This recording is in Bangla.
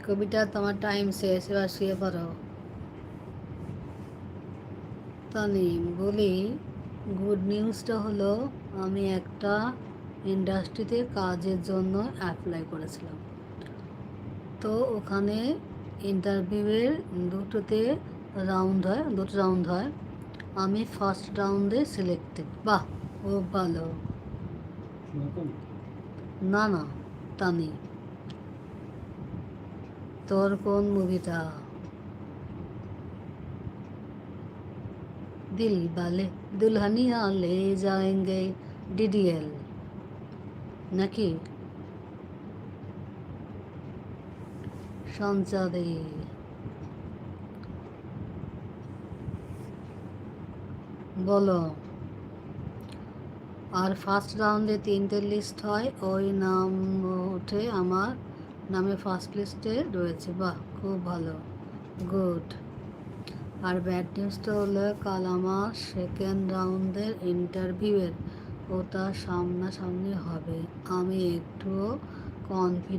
কবিতা, তোমার টাইম শেষ, এবার শুয়ে পড়ো। তানিম বলি, গুড নিউজটা হলো আমি একটা ইন্ডাস্ট্রিতে কাজের জন্য অ্যাপ্লাই করেছিলাম। তো ওখানে ইন্টারভিউয়ের দুটো রাউন্ড হয়। আমি ফার্স্ট রাউন্ডে সিলেক্টেড। বাহ, ও ভালো। না না, তানি, তোর কোন মুভিটা? দিল বালে দুলহানিয়া লে যায়েঙ্গে, ডিডিএল নাকি সঞ্চাদে? বলো। আর ফার্স্ট রাউন্ডে 3টে লিস্ট হয়, ওই নাম ওঠে, আমার নামে ফার্স্ট লিস্টে রয়েছে। বাহ, খুব ভালো, গুড। আর ব্যাড নিউজটা হলো কাল আমার সেকেন্ড রাউন্ডের ইন্টারভিউয়ের ওটা সামনাসামনি হবে। আমি একটুও কনফিডেন্ট